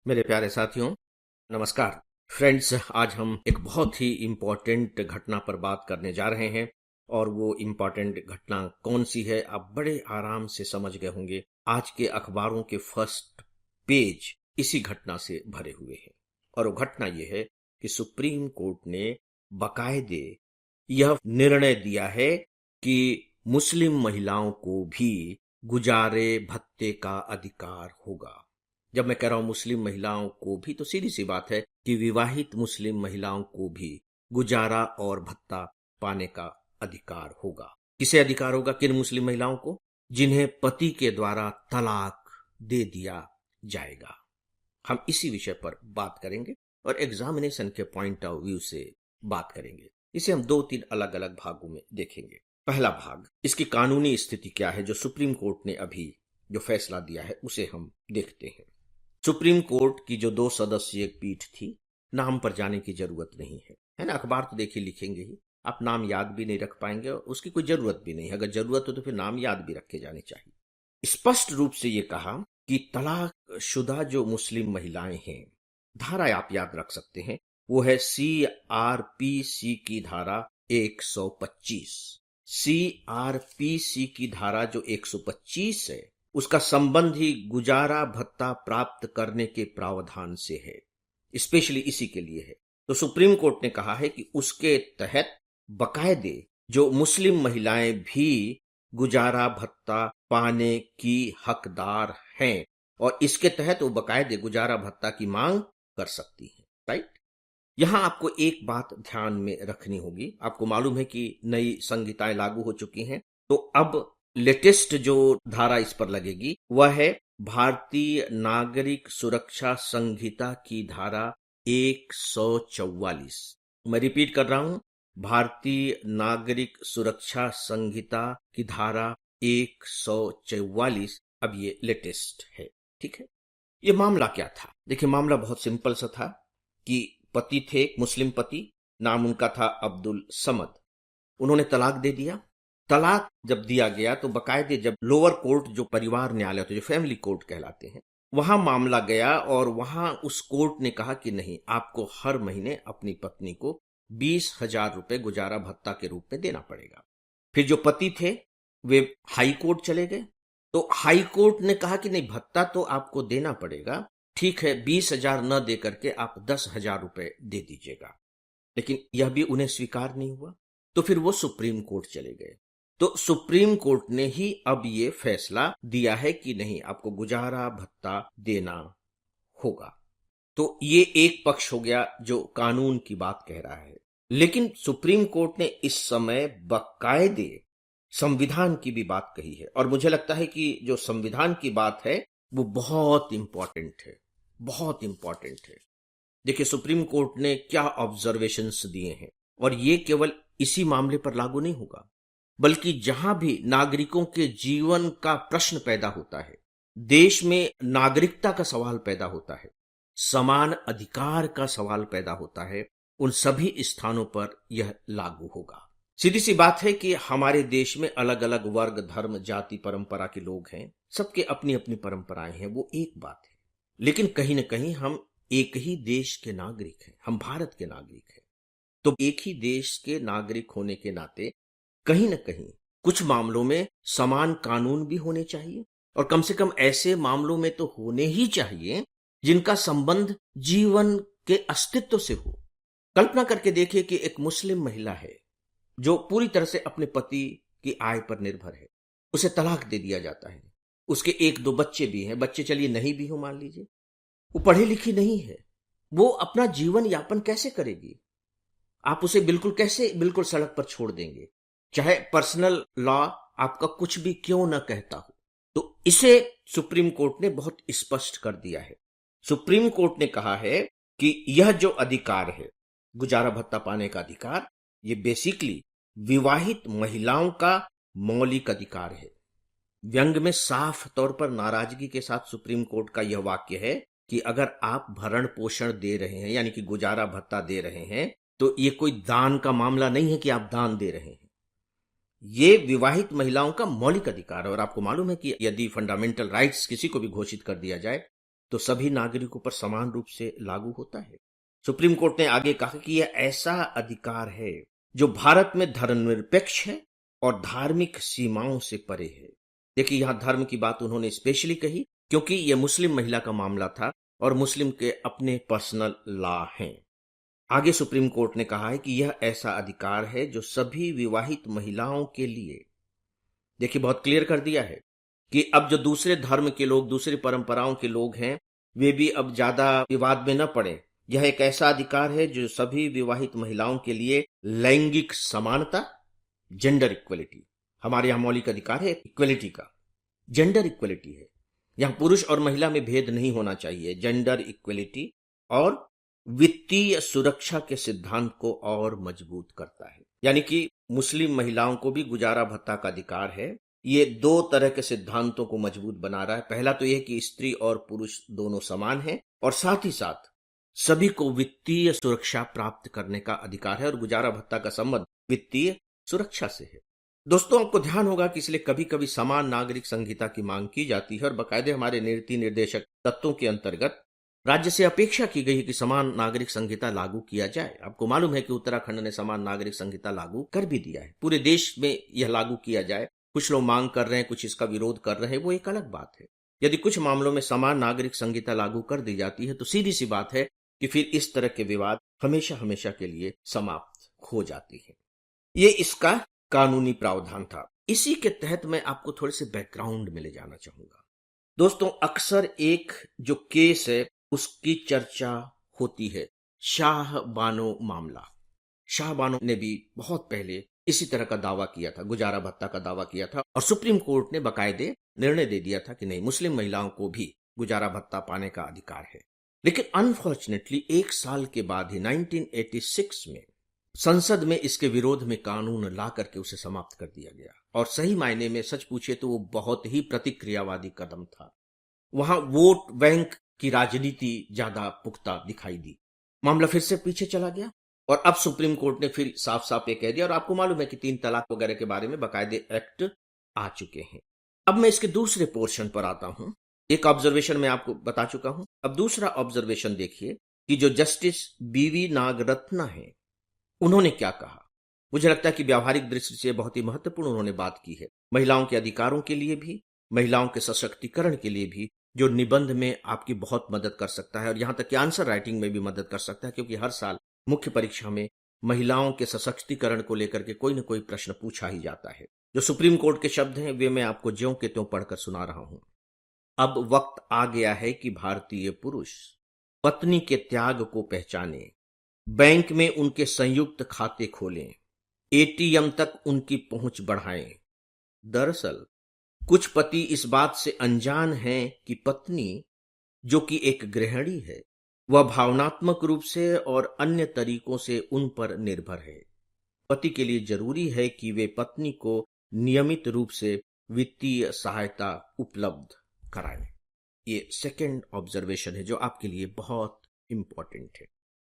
मेरे प्यारे साथियों, नमस्कार। फ्रेंड्स, आज हम एक बहुत ही इम्पोर्टेंट घटना पर बात करने जा रहे हैं और वो इम्पोर्टेंट घटना कौन सी है आप बड़े आराम से समझ गए होंगे। आज के अखबारों के फर्स्ट पेज इसी घटना से भरे हुए हैं और वो घटना ये है कि सुप्रीम कोर्ट ने बाकायदे यह निर्णय दिया है कि मुस्लिम महिलाओं को भी गुजारे भत्ते का अधिकार होगा। जब मैं कह रहा हूं मुस्लिम महिलाओं को भी, तो सीधी सी बात है कि विवाहित मुस्लिम महिलाओं को भी गुजारा और भत्ता पाने का अधिकार होगा। किसे अधिकार होगा? किन मुस्लिम महिलाओं को? जिन्हें पति के द्वारा तलाक दे दिया जाएगा। हम इसी विषय पर बात करेंगे और एग्जामिनेशन के पॉइंट ऑफ व्यू से बात करेंगे। इसे हम दो तीन अलग अलग भागों में देखेंगे। पहला भाग, इसकी कानूनी स्थिति क्या है, जो सुप्रीम कोर्ट ने अभी जो फैसला दिया है उसे हम देखते हैं। सुप्रीम कोर्ट की जो 2 सदस्यीय पीठ थी, नाम पर जाने की जरूरत नहीं है ना। अखबार तो देखिए लिखेंगे ही, आप नाम याद भी नहीं रख पाएंगे और उसकी कोई जरूरत भी नहीं है। अगर जरूरत हो तो फिर नाम याद भी रखे जाने चाहिए। स्पष्ट रूप से ये कहा कि तलाक शुदा जो मुस्लिम महिलाएं हैं, धारा आप याद रख सकते हैं, वो है CRPC की धारा 125। CRPC की धारा जो 125 है, उसका संबंध ही गुजारा भत्ता प्राप्त करने के प्रावधान से है, स्पेशली इसी के लिए है। तो सुप्रीम कोर्ट ने कहा है कि उसके तहत बकायदे जो मुस्लिम महिलाएं भी गुजारा भत्ता पाने की हकदार हैं और इसके तहत वो बकायदे गुजारा भत्ता की मांग कर सकती हैं। राइट। यहां आपको एक बात ध्यान में रखनी होगी। आपको मालूम है कि नई संहिताएं लागू हो चुकी हैं, तो अब लेटेस्ट जो धारा इस पर लगेगी वह है भारतीय नागरिक सुरक्षा संहिता की धारा 144। मैं रिपीट कर रहा हूं, भारतीय नागरिक सुरक्षा संहिता की धारा 144 अब ये लेटेस्ट है। ठीक है। ये मामला क्या था? देखिए, मामला बहुत सिंपल सा था कि पति थे, मुस्लिम पति, नाम उनका था अब्दुल समद। उन्होंने तलाक दे दिया। तलाक जब दिया गया तो बकायदे जब लोअर कोर्ट, जो परिवार न्यायालय होते हैं, जो फैमिली कोर्ट कहलाते हैं, वहां मामला गया और वहां उस कोर्ट ने कहा कि नहीं, आपको हर महीने अपनी पत्नी को 20,000 रुपए गुजारा भत्ता के रूप में देना पड़ेगा। फिर जो पति थे वे हाई कोर्ट चले गए, तो हाई कोर्ट ने कहा कि नहीं, भत्ता तो आपको देना पड़ेगा, ठीक है, 20,000 न दे करके आप 10,000 रुपए दे दीजिएगा। लेकिन यह भी उन्हें स्वीकार नहीं हुआ, तो फिर वो सुप्रीम कोर्ट चले गए। तो सुप्रीम कोर्ट ने ही अब ये फैसला दिया है कि नहीं, आपको गुजारा भत्ता देना होगा। तो ये एक पक्ष हो गया जो कानून की बात कह रहा है। लेकिन सुप्रीम कोर्ट ने इस समय बाकायदे संविधान की भी बात कही है और मुझे लगता है कि जो संविधान की बात है वो बहुत इंपॉर्टेंट है, बहुत इंपॉर्टेंट है। देखिए, सुप्रीम कोर्ट ने क्या ऑब्जर्वेशंस दिए हैं और ये केवल इसी मामले पर लागू नहीं होगा, बल्कि जहां भी नागरिकों के जीवन का प्रश्न पैदा होता है, देश में नागरिकता का सवाल पैदा होता है, समान अधिकार का सवाल पैदा होता है, उन सभी स्थानों पर यह लागू होगा। सीधी सी बात है कि हमारे देश में अलग अलग वर्ग, धर्म, जाति, परंपरा के लोग हैं, सबके अपनी अपनी परंपराएं हैं, वो एक बात है। लेकिन कहीं ना कहीं हम एक ही देश के नागरिक हैं, हम भारत के नागरिक हैं। तो एक ही देश के नागरिक होने के नाते कहीं ना कहीं कुछ मामलों में समान कानून भी होने चाहिए और कम से कम ऐसे मामलों में तो होने ही चाहिए जिनका संबंध जीवन के अस्तित्व से हो। कल्पना करके देखिए कि एक मुस्लिम महिला है जो पूरी तरह से अपने पति की आय पर निर्भर है, उसे तलाक दे दिया जाता है, उसके 1-2 बच्चे भी हैं, बच्चे चलिए नहीं भी हो मान लीजिए, वो पढ़ी लिखी नहीं है, वो अपना जीवन यापन कैसे करेगी? आप उसे बिल्कुल सड़क पर छोड़ देंगे, चाहे पर्सनल लॉ आपका कुछ भी क्यों ना कहता हो। तो इसे सुप्रीम कोर्ट ने बहुत स्पष्ट कर दिया है। सुप्रीम कोर्ट ने कहा है कि यह जो अधिकार है, गुजारा भत्ता पाने का अधिकार, ये बेसिकली विवाहित महिलाओं का मौलिक अधिकार है। व्यंग में साफ तौर पर नाराजगी के साथ सुप्रीम कोर्ट का यह वाक्य है कि अगर आप भरण पोषण दे रहे हैं, यानी कि गुजारा भत्ता दे रहे हैं, तो ये कोई दान का मामला नहीं है कि आप दान दे रहे हैं। ये विवाहित महिलाओं का मौलिक अधिकार है और आपको मालूम है कि यदि फंडामेंटल राइट्स किसी को भी घोषित कर दिया जाए तो सभी नागरिकों पर समान रूप से लागू होता है। सुप्रीम कोर्ट ने आगे कहा कि यह ऐसा अधिकार है जो भारत में धर्मनिरपेक्ष है और धार्मिक सीमाओं से परे है। देखिए, यहां धर्म की बात उन्होंने स्पेशली कही क्योंकि यह मुस्लिम महिला का मामला था और मुस्लिम के अपने पर्सनल लॉ हैं। आगे सुप्रीम कोर्ट ने कहा है कि यह ऐसा अधिकार है जो सभी विवाहित महिलाओं के लिए, देखिए बहुत क्लियर कर दिया है कि अब जो दूसरे धर्म के लोग, दूसरी परंपराओं के लोग हैं, वे भी अब ज्यादा विवाद में न पड़े। यह एक ऐसा अधिकार है जो सभी विवाहित महिलाओं के लिए लैंगिक समानता, जेंडर इक्वलिटी, हमारे यहां मौलिक अधिकार है इक्वलिटी का, जेंडर इक्वलिटी है। यहां पुरुष और महिला में भेद नहीं होना चाहिए, जेंडर इक्वलिटी, और वित्तीय सुरक्षा के सिद्धांत को और मजबूत करता है। यानी कि मुस्लिम महिलाओं को भी गुजारा भत्ता का अधिकार है। ये दो तरह के सिद्धांतों को मजबूत बना रहा है। पहला तो यह कि स्त्री और पुरुष दोनों समान हैं, और साथ ही साथ सभी को वित्तीय सुरक्षा प्राप्त करने का अधिकार है, और गुजारा भत्ता का संबंध वित्तीय सुरक्षा से है। दोस्तों, आपको ध्यान होगा कि इसलिए कभी कभी समान नागरिक संहिता की मांग की जाती है और बाकायदे हमारे नीति निर्देशक तत्वों के अंतर्गत राज्य से अपेक्षा की गई है कि समान नागरिक संहिता लागू किया जाए। आपको मालूम है कि उत्तराखंड ने समान नागरिक संहिता लागू कर भी दिया है। पूरे देश में यह लागू किया जाए, कुछ लोग मांग कर रहे हैं, कुछ इसका विरोध कर रहे हैं, वो एक अलग बात है। यदि कुछ मामलों में समान नागरिक संहिता लागू कर दी जाती है तो सीधी सी बात है कि फिर इस तरह के विवाद हमेशा हमेशा के लिए समाप्त हो जाती है। ये इसका कानूनी प्रावधान था। इसी के तहत मैं आपको थोड़े से बैकग्राउंड में ले जाना चाहूंगा। दोस्तों, अक्सर एक जो केस है उसकी चर्चा होती है, शाह बानो मामला। शाह बानो ने भी बहुत पहले इसी तरह का दावा किया था, गुजारा भत्ता का दावा किया था, और सुप्रीम कोर्ट ने बाकायदे निर्णय दे दिया था कि नहीं, मुस्लिम महिलाओं को भी गुजारा भत्ता पाने का अधिकार है। लेकिन अनफॉर्चुनेटली एक साल के बाद ही 1986 में संसद में इसके विरोध में कानून ला करके उसे समाप्त कर दिया गया। और सही मायने में सच पूछे तो वो बहुत ही प्रतिक्रियावादी कदम था। वहां वोट बैंक की राजनीति ज्यादा पुख्ता दिखाई दी। मामला फिर से पीछे चला गया और अब सुप्रीम कोर्ट ने फिर साफ साफ ये कह दिया, और आपको मालूम है कि 3 तलाक वगैरह के बारे में बाकायदे एक्ट आ चुके हैं। अब मैं इसके दूसरे पोर्शन पर आता हूं। एक ऑब्जर्वेशन मैं आपको बता चुका हूं। अब दूसरा ऑब्जर्वेशन देखिए कि जो जस्टिस बीवी नागरत्ना है, उन्होंने क्या कहा। मुझे लगता है कि व्यावहारिक दृष्टि से बहुत ही महत्वपूर्ण उन्होंने बात की है। महिलाओं के अधिकारों के लिए भी, महिलाओं के सशक्तिकरण के लिए भी, जो निबंध में आपकी बहुत मदद कर सकता है, और यहां तक कि आंसर राइटिंग में भी मदद कर सकता है, क्योंकि हर साल मुख्य परीक्षा में महिलाओं के सशक्तिकरण को लेकर के कोई न कोई प्रश्न पूछा ही जाता है। जो सुप्रीम कोर्ट के शब्द हैं वे मैं आपको ज्यों के त्यों पढ़कर सुना रहा हूं। अब वक्त आ गया है कि भारतीय पुरुष पत्नी के त्याग को पहचाने, बैंक में उनके संयुक्त खाते खोलें, एटीएम तक उनकी पहुंच बढ़ाएं। दरअसल कुछ पति इस बात से अनजान हैं कि पत्नी, जो कि एक गृहिणी है, वह भावनात्मक रूप से और अन्य तरीकों से उन पर निर्भर है। पति के लिए जरूरी है कि वे पत्नी को नियमित रूप से वित्तीय सहायता उपलब्ध कराएं। ये सेकंड ऑब्जर्वेशन है जो आपके लिए बहुत इंपॉर्टेंट है।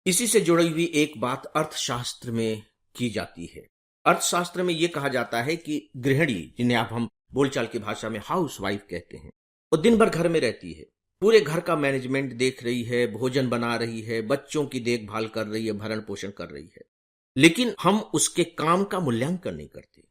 इसी से जुड़ी हुई एक बात अर्थशास्त्र में की जाती है। अर्थशास्त्र में यह कहा जाता है कि गृहिणी, जिन्हें आप हम बोलचाल की भाषा में हाउस वाइफ कहते हैं, वो दिन भर घर में रहती है, पूरे घर का मैनेजमेंट देख रही है, भोजन बना रही है, बच्चों की देखभाल कर रही है, भरण पोषण कर रही है। लेकिन हम उसके काम का मूल्यांकन नहीं करते,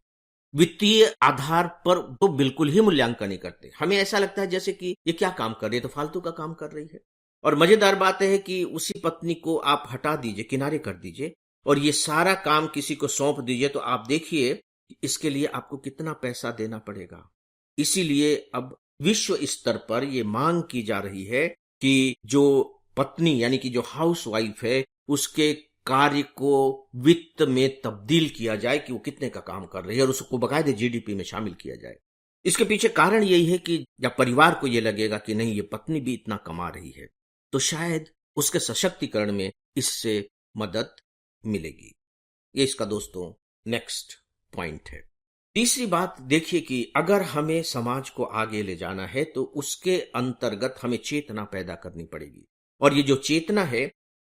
वित्तीय आधार पर तो बिल्कुल ही मूल्यांकन नहीं करते। हमें ऐसा लगता है जैसे कि ये क्या काम कर रही है, तो फालतू का काम कर रही है। और मजेदार बात है कि उसी पत्नी को आप हटा दीजिए, किनारे कर दीजिए, और ये सारा काम किसी को सौंप दीजिए, तो आप देखिए इसके लिए आपको कितना पैसा देना पड़ेगा। इसीलिए अब विश्व स्तर पर यह मांग की जा रही है कि जो पत्नी यानी कि जो हाउस वाइफ है, उसके कार्य को वित्त में तब्दील किया जाए कि वो कितने का काम कर रही है, और उसको बाकायदे जीडीपी में शामिल किया जाए। इसके पीछे कारण यही है कि जब परिवार को यह लगेगा कि नहीं, ये पत्नी भी इतना कमा रही है, तो शायद उसके सशक्तिकरण में इससे मदद मिलेगी। ये इसका दोस्तों नेक्स्ट पॉइंट है। तीसरी बात देखिए कि अगर हमें समाज को आगे ले जाना है तो उसके अंतर्गत हमें चेतना पैदा करनी पड़ेगी। और ये जो चेतना है,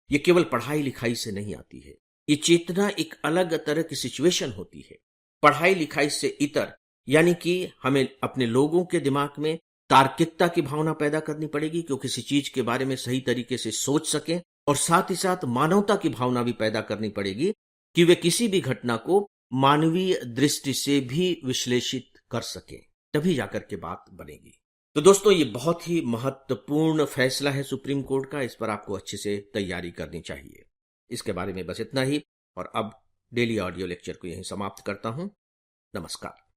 ये केवल पढ़ाई लिखाई से नहीं आती है। ये चेतना एक अलग तरह की सिचुएशन होती है, पढ़ाई लिखाई से इतर, यानी कि हमें अपने लोगों के दिमाग में तार्किकता की भावना पैदा करनी पड़ेगी कि वो किसी चीज के बारे में सही तरीके से सोच सकें, और साथ ही साथ मानवता की भावना भी पैदा करनी पड़ेगी कि वे किसी भी घटना को मानवीय दृष्टि से भी विश्लेषित कर सकें, तभी जाकर के बात बनेगी। तो दोस्तों, ये बहुत ही महत्वपूर्ण फैसला है सुप्रीम कोर्ट का, इस पर आपको अच्छे से तैयारी करनी चाहिए। इसके बारे में बस इतना ही, और अब डेली ऑडियो लेक्चर को यहीं समाप्त करता हूं। नमस्कार।